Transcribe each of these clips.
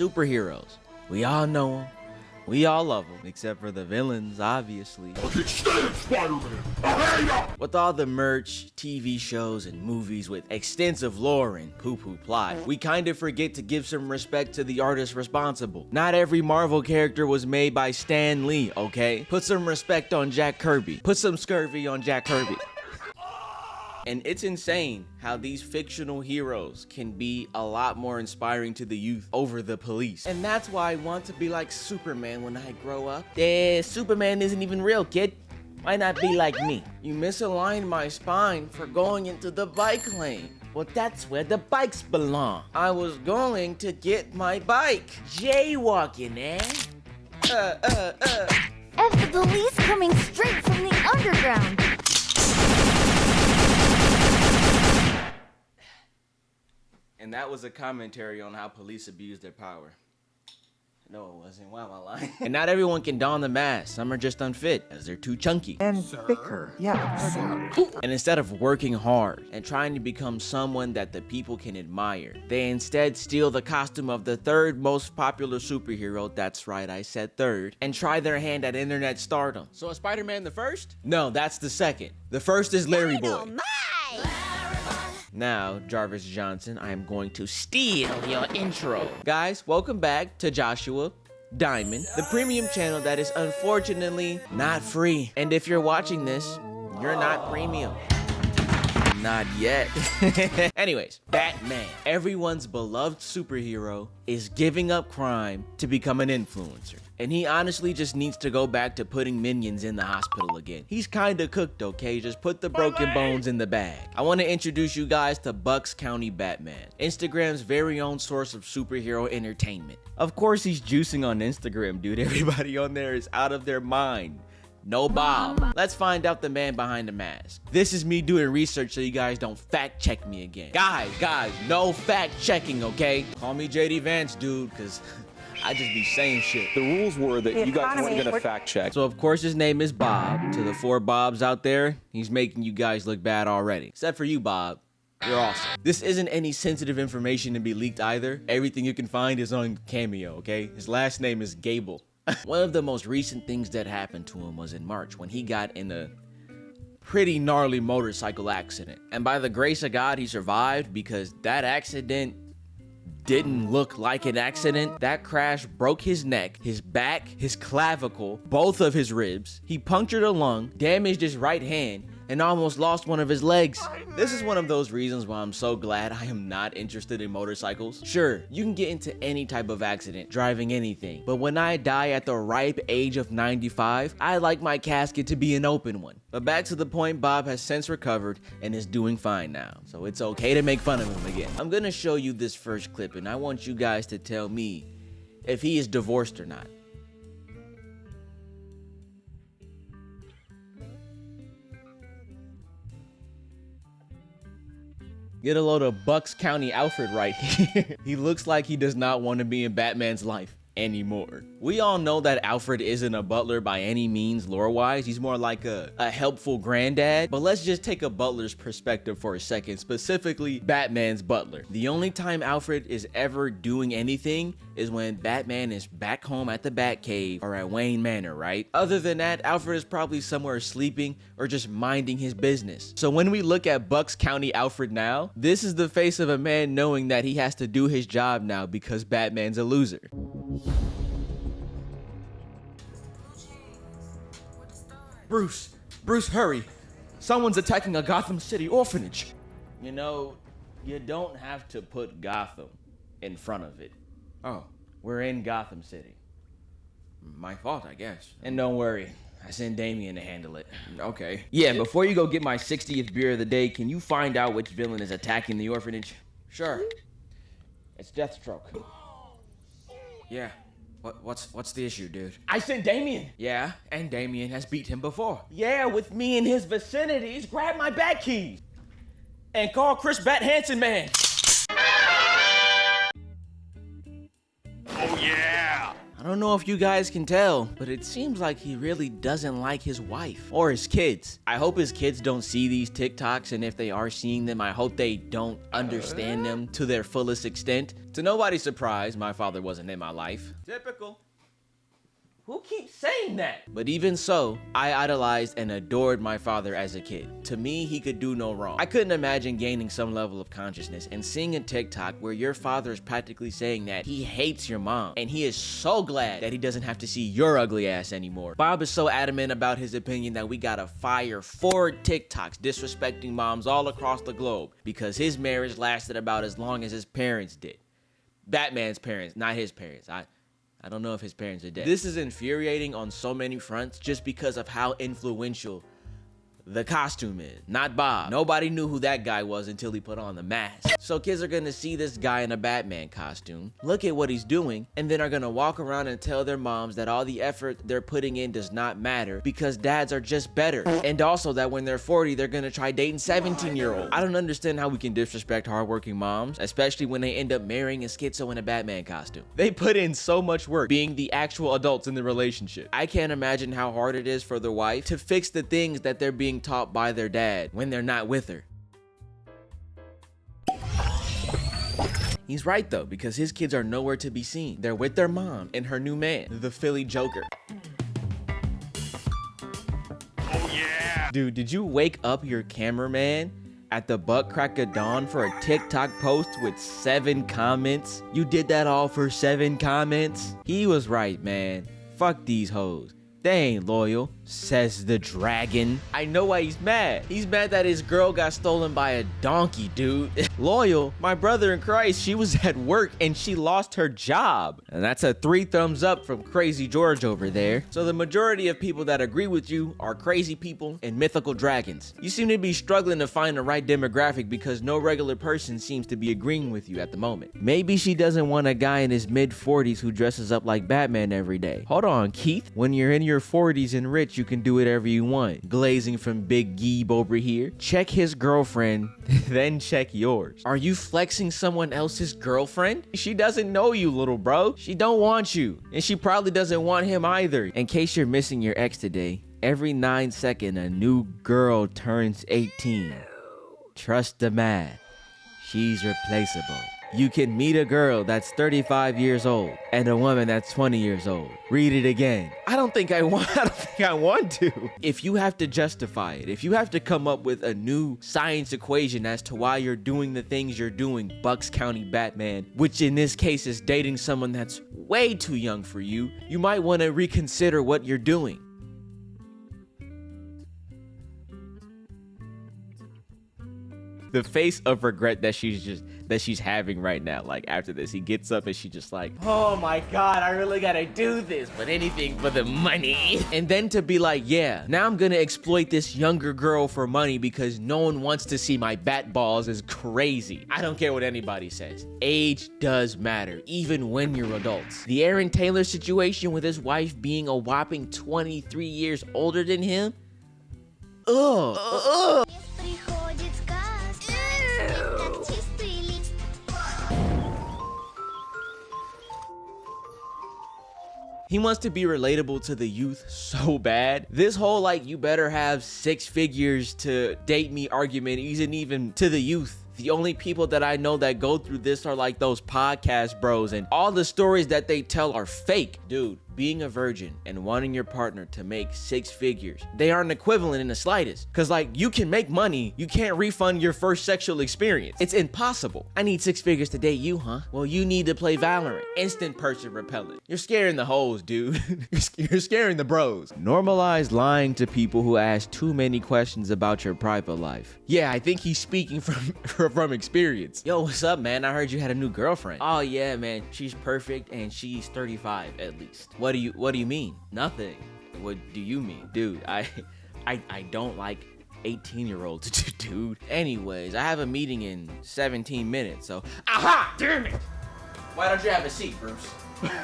superheroes. We all know them. We all love them, except for the villains, obviously. I can't stand Spider-Man. I hate him. With all the merch, TV shows, and movies with extensive lore and poo-poo plot, we kind of forget to give some respect to the artists responsible. Not every Marvel character was made by Stan Lee, okay? Put some respect on Jack Kirby. Put some scurvy on Jack Kirby. And it's insane how these fictional heroes can be a lot more inspiring to the youth over the police. And that's why I want to be like Superman when I grow up. Superman isn't even real, kid. Why not be like me? You misaligned my spine for going into the bike lane. Well, that's where the bikes belong. I was going to get my bike. Jaywalking, eh? F the police coming straight from the underground. And that was a commentary on how police abuse their power. No, it wasn't. Why am I lying? And not everyone can don the mask. Some are just unfit, as they're too chunky. And thicker. Yeah. And instead of working hard and trying to become someone that the people can admire, they instead steal the costume of the third most popular superhero, that's right, I said third, and try their hand at internet stardom. So is Spider-Man the first? No, that's the second. The first is Larry Boy. Now, Jarvis Johnson, I am going to steal your intro. Guys, welcome back to Joshua Diamond, the premium channel that is unfortunately not free. And if you're watching this, you're not premium. Not yet. Anyways, Batman, everyone's beloved superhero, is giving up crime to become an influencer. And he honestly just needs to go back to putting minions in the hospital again. He's kinda cooked, okay? Just put the broken bones in the bag. I wanna introduce you guys to Bucks County Batman, Instagram's very own source of superhero entertainment. Of course he's juicing on Instagram, dude. Everybody on there is out of their mind. No Bob. Let's find out the man behind the mask. This is me doing research so you guys don't fact check me again. Guys, no fact checking, okay? Call me JD Vance, dude, cause I just be saying shit. The rules were that you guys weren't gonna fact check. So of course his name is Bob. To the 4 Bobs out there, he's making you guys look bad already. Except for you, Bob. You're awesome. This isn't any sensitive information to be leaked either. Everything you can find is on Cameo, okay? His last name is Gable. One of the most recent things that happened to him was in March when he got in a pretty gnarly motorcycle accident. And by the grace of God, he survived because that accident didn't look like an accident. That crash broke his neck, his back, his clavicle, both of his ribs. He punctured a lung, damaged his right hand, and almost lost one of his legs. This is one of those reasons why I'm so glad I am not interested in motorcycles. Sure, you can get into any type of accident, driving anything, but when I die at the ripe age of 95, I like my casket to be an open one. But back to the point, Bob has since recovered and is doing fine now, so it's okay to make fun of him again. I'm gonna show you this first clip and I want you guys to tell me if he is divorced or not. Get a load of Bucks County Alfred right here. He looks like he does not want to be in Batman's life anymore. We all know that Alfred isn't a butler by any means lore-wise. He's more like a helpful granddad. But let's just take a butler's perspective for a second, specifically Batman's butler. The only time Alfred is ever doing anything is when Batman is back home at the Batcave or at Wayne Manor, right? Other than that, Alfred is probably somewhere sleeping or just minding his business. So when we look at Bucks County Alfred now, this is the face of a man knowing that he has to do his job now because Batman's a loser. Bruce, hurry. Someone's attacking a Gotham City orphanage. You know, you don't have to put Gotham in front of it. Oh, we're in Gotham City. My fault, I guess. And don't worry, I sent Damien to handle it. Okay. Yeah, and before you go get my 60th beer of the day, can you find out which villain is attacking the orphanage? Sure. It's Deathstroke. Yeah. What's the issue, dude? I sent Damien. Yeah, and Damien has beat him before. Yeah, with me in his vicinities, grab my bat keys and call Chris Bat Hansen man. Oh yeah! I don't know if you guys can tell, but it seems like he really doesn't like his wife or his kids. I hope his kids don't see these TikToks, and if they are seeing them, I hope they don't understand them to their fullest extent. To nobody's surprise, my father wasn't in my life. Typical. Who keeps saying that? But even so, I idolized and adored my father as a kid. To me, he could do no wrong. I couldn't imagine gaining some level of consciousness and seeing a TikTok where your father is practically saying that he hates your mom and he is so glad that he doesn't have to see your ugly ass anymore. Bob is so adamant about his opinion that we gotta fire 4 TikToks disrespecting moms all across the globe because his marriage lasted about as long as his parents did. Batman's parents, not his parents. I don't know if his parents are dead. This is infuriating on so many fronts just because of how influential the costume is. Not Bob. Nobody knew who that guy was until he put on the mask. So kids are gonna see this guy in a Batman costume, look at what he's doing, and then are gonna walk around and tell their moms that all the effort they're putting in does not matter because dads are just better. And also that when they're 40, they're gonna try dating 17-year-olds. I don't understand how we can disrespect hardworking moms, especially when they end up marrying a schizo in a Batman costume. They put in so much work being the actual adults in the relationship. I can't imagine how hard it is for the wife to fix the things that they're being taught by their dad when they're not with her. He's right though, because his kids are nowhere to be seen. They're with their mom and her new man, the Philly Joker. Oh yeah! Dude, did you wake up your cameraman at the butt crack of dawn for a TikTok post with 7 comments? You did that all for 7 comments? He was right, man. Fuck these hoes. They ain't loyal, says the dragon. I know why he's mad. He's mad that his girl got stolen by a donkey, dude. Loyal? My brother in Christ, she was at work and she lost her job. And that's a 3 thumbs up from Crazy George over there. So the majority of people that agree with you are crazy people and mythical dragons. You seem to be struggling to find the right demographic because no regular person seems to be agreeing with you at the moment. Maybe she doesn't want a guy in his mid-40s who dresses up like Batman every day. Hold on, Keith. When you're in your 40s and rich, you can do whatever you want. Glazing from Big Geeb over here. Check his girlfriend, then check yours. Are you flexing someone else's girlfriend? She doesn't know you, little bro. She don't want you, and she probably doesn't want him either. In case you're missing your ex today, every 9 seconds a new girl turns 18. Trust the math. She's replaceable. You can meet a girl that's 35 years old and a woman that's 20 years old. Read it again. I don't think I want to. If you have to justify it, if you have to come up with a new science equation as to why you're doing the things you're doing, Bucks County Batman, which in this case is dating someone that's way too young for you, you might want to reconsider what you're doing. The face of regret that she's having right now, like after this, he gets up and she just like, oh my God, I really gotta do this, but anything for the money. And then to be like, yeah, now I'm gonna exploit this younger girl for money because no one wants to see my bat balls is crazy. I don't care what anybody says. Age does matter, even when you're adults. The Aaron Taylor situation with his wife being a whopping 23 years older than him. Ugh. He wants to be relatable to the youth so bad. This whole like, you better have 6 figures to date me argument isn't even to the youth. The only people that I know that go through this are like those podcast bros, and all the stories that they tell are fake. Dude, being a virgin and wanting your partner to make 6 figures, they aren't equivalent in the slightest. Cause like, you can make money, you can't refund your first sexual experience. It's impossible. I need 6 figures to date you, huh? Well, you need to play Valorant. Instant person repellent. You're scaring the hoes, dude. You're scaring the bros. Normalize lying to people who ask too many questions about your private life. Yeah, I think he's speaking from experience. Yo, what's up, man? I heard you had a new girlfriend. Oh yeah, man. She's perfect and she's 35 at least. What do you mean? Nothing. What do you mean? Dude, I don't like 18-year-olds, dude. Anyways, I have a meeting in 17 minutes, so aha! Damn it! Why don't you have a seat, Bruce?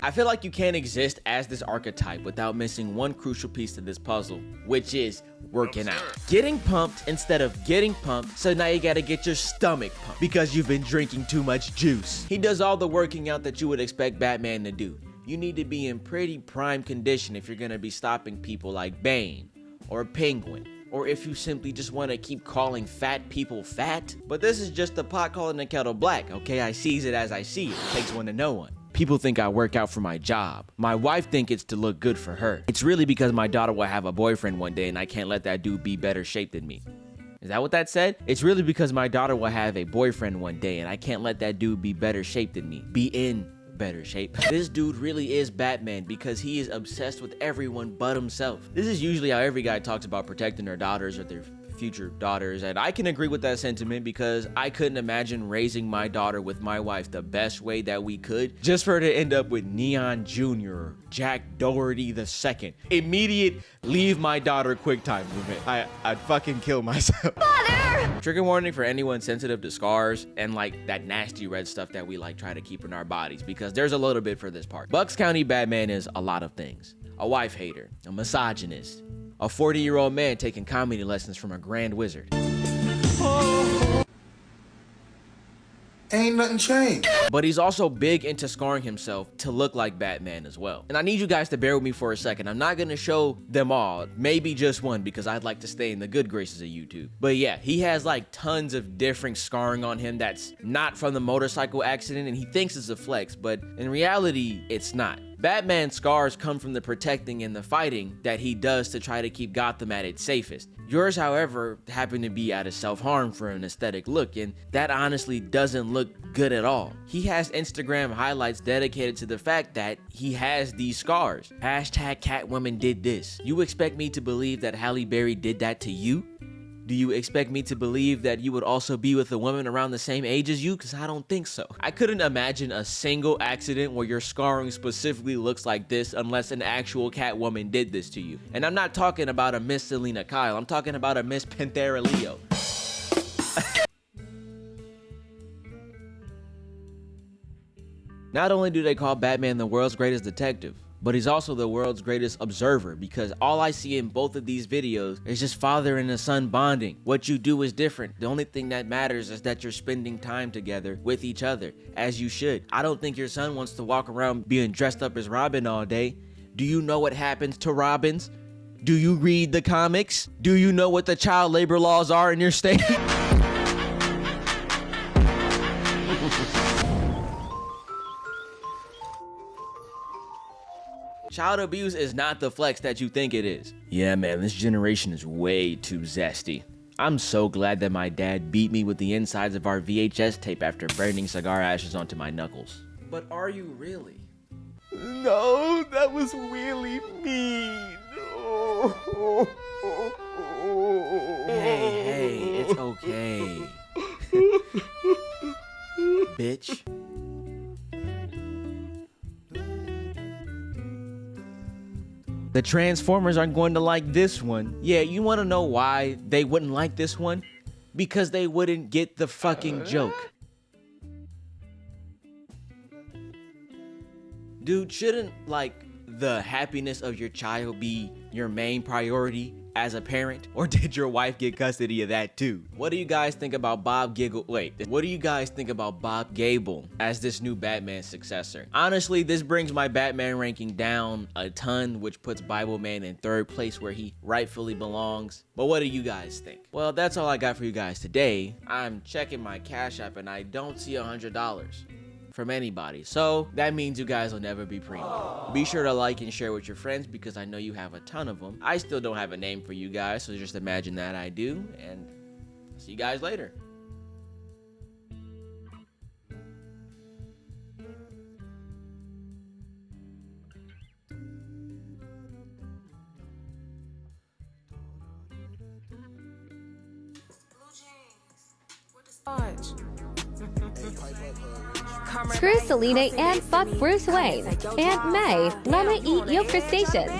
I feel like you can't exist as this archetype without missing one crucial piece to this puzzle, which is working out. Getting pumped instead of getting pumped, so now you gotta get your stomach pumped because you've been drinking too much juice. He does all the working out that you would expect Batman to do. you need to be in pretty prime condition if you're gonna be stopping people like Bane or Penguin, or if you simply just want to keep calling fat people fat. But this is just the pot calling the kettle black, okay? I sees it as I see it. It takes one to know one. People think I work out for my job. My wife think it's to look good for her. It's really because my daughter will have a boyfriend one day and I can't let that dude be better shape than me. Is that what that said? It's really because my daughter will have a boyfriend one day and I can't let that dude be better shape than me. Be in better shape. This dude really is Batman because he is obsessed with everyone but himself. This is usually how every guy talks about protecting their daughters or their future daughters, and I can agree with that sentiment because I couldn't imagine raising my daughter with my wife the best way that we could just for her to end up with Neon Jr. or Jack Doherty II. Immediate leave my daughter quick time movement. I'd fucking kill myself. Mother! Trigger warning for anyone sensitive to scars and like that nasty red stuff that we like try to keep in our bodies, because there's a little bit for this part. Bucks County Batman is a lot of things. A wife hater, a misogynist, a 40-year-old man taking comedy lessons from a grand wizard. Ain't nothing changed. But he's also big into scarring himself to look like Batman as well. And I need you guys to bear with me for a second. I'm not gonna show them all, maybe just one, because I'd like to stay in the good graces of YouTube. But yeah, he has like tons of different scarring on him that's not from the motorcycle accident, and he thinks it's a flex, but in reality, it's not. Batman's scars come from the protecting and the fighting that he does to try to keep Gotham at its safest. Yours, however, happen to be out of self-harm for an aesthetic look, and that honestly doesn't look good at all. He has Instagram highlights dedicated to the fact that he has these scars. Hashtag Catwoman did this. You expect me to believe that Halle Berry did that to you? Do you expect me to believe that you would also be with a woman around the same age as you? Because I don't think so. I couldn't imagine a single accident where your scarring specifically looks like this unless an actual Catwoman did this to you. And I'm not talking about a Miss Selena Kyle. I'm talking about a Miss Panthera Leo. Not only do they call Batman the world's greatest detective, but he's also the world's greatest observer, because all I see in both of these videos is just father and a son bonding. What you do is different. The only thing that matters is that you're spending time together with each other, as you should. I don't think your son wants to walk around being dressed up as Robin all day. Do you know what happens to Robins? Do you read the comics? Do you know what the child labor laws are in your state? Child abuse is not the flex that you think it is. Yeah, man, this generation is way too zesty. I'm so glad that my dad beat me with the insides of our VHS tape after burning cigar ashes onto my knuckles. But are you really? No, that was really mean. Hey, it's okay. Bitch. The Transformers aren't going to like this one. Yeah, you want to know why they wouldn't like this one? Because they wouldn't get the fucking joke. Dude, shouldn't, like, the happiness of your child be your main priority as a parent? Or did your wife get custody of that too? What do you guys think about What do you guys think about Bob Gable as this new Batman successor? Honestly, this brings my Batman ranking down a ton, which puts Bible Man in 3rd place where he rightfully belongs. But what do you guys think? Well, that's all I got for you guys today. I'm checking my Cash App and I don't see $100 from anybody, so that means you guys will never be premium. Be sure to like and share with your friends because I know you have a ton of them. I still don't have a name for you guys, so just imagine that I do, and see you guys later. Screw Selena and fuck Bruce Wayne. Aunt May, Lemme eat your crustaceans.